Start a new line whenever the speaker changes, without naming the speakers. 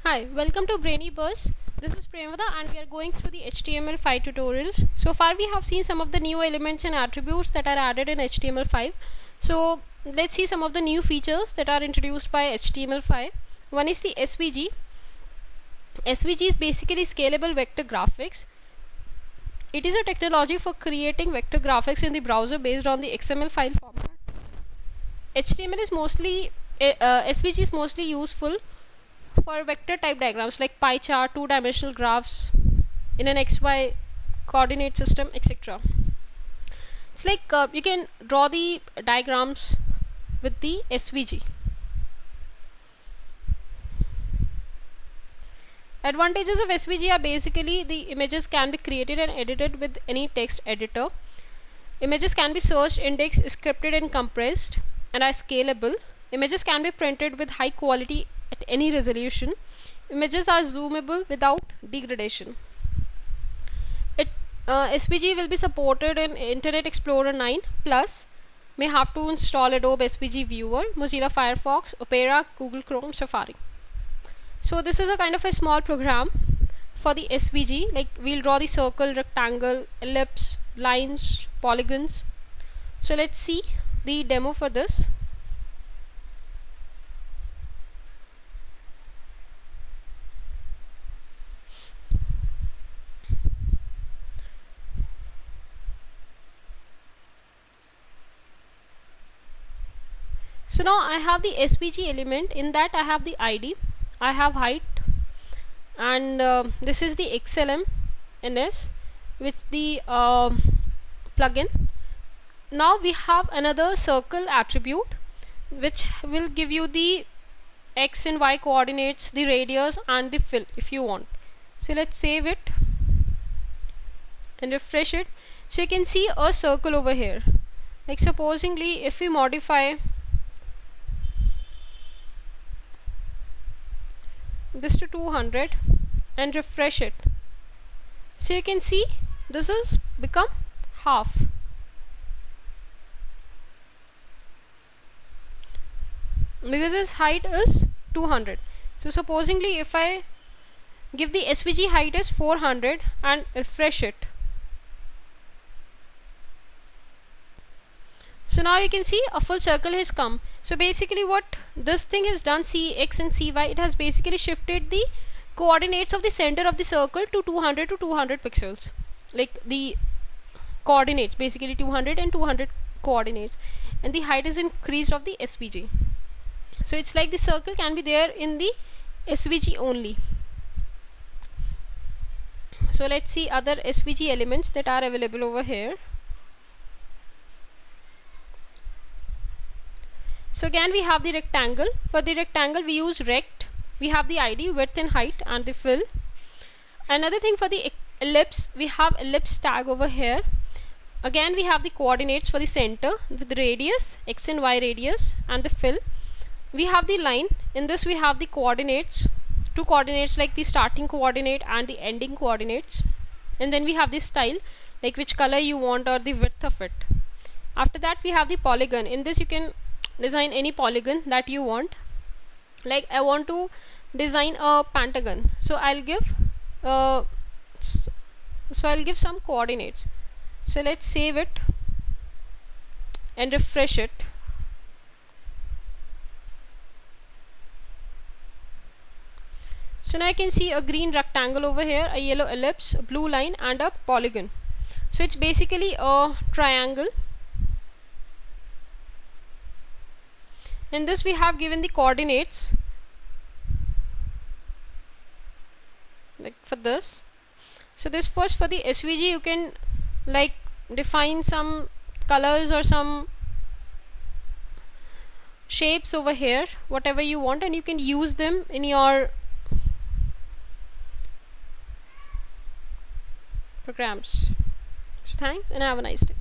Hi, welcome to Brainy Buzz. This is Premada and we are going through the HTML5 tutorials. So far we have seen some of the new elements and attributes that are added in HTML5. So let's see some of the new features that are introduced by HTML5. One is the SVG. SVG is basically scalable vector graphics. It is a technology for creating vector graphics in the browser based on the XML file format. HTML is mostly SVG is mostly useful for vector type diagrams like pie chart, two-dimensional graphs in an XY coordinate system, etc. It's like you can draw the diagrams with the SVG. Advantages of SVG are basically the images can be created and edited with any text editor. Images can be searched, indexed, scripted and compressed and are scalable. Images can be printed with high quality at any resolution. Images are zoomable without degradation. SVG will be supported in Internet Explorer 9 Plus. May have to install Adobe SVG Viewer, Mozilla Firefox, Opera, Google Chrome, Safari. So this is a kind of a small program for the SVG, like we'll draw the circle, rectangle, ellipse, lines, polygons. So let's see the demo for this. So now I have the SVG element. In that I have the ID, I have height, and this is the XLM NS with the plugin. Now we have another circle attribute which will give you the X and Y coordinates, the radius and the fill if you want. So let's save it and refresh it. So you can see a circle over here. Like supposingly if we modify this to 200 and refresh it, so you can see this is become half. Because its height is 200. So supposingly if I give the SVG height as 400 and refresh it, so now you can see a full circle has come. So basically what this thing has done, X and CY, it has basically shifted the coordinates of the center of the circle to 200 to 200 pixels. Like the coordinates, basically 200 and 200 coordinates. And the height is increased of the SVG. So it's like the circle can be there in the SVG only. So let's see other SVG elements that are available over here. So again we have the rectangle. For the rectangle we use rect. We have the ID, width and height and the fill. Another thing for the ellipse, we have ellipse tag over here. Again we have the coordinates for the center, the radius, X and Y radius and the fill. We have the line. In this we have the coordinates, two coordinates like the starting coordinate and the ending coordinates. And then we have the style, like which color you want or the width of it. After that we have the polygon. In this you can design any polygon that you want. Like I want to design a pentagon, so I'll give some coordinates. So let's save it and refresh it. So now I can see a green rectangle over here, a yellow ellipse, a blue line and a polygon. So it's basically a triangle. In this we have given the coordinates like for this. So this first for the SVG you can like define some colors or some shapes over here, whatever you want, and you can use them in your programs. So thanks and have a nice day.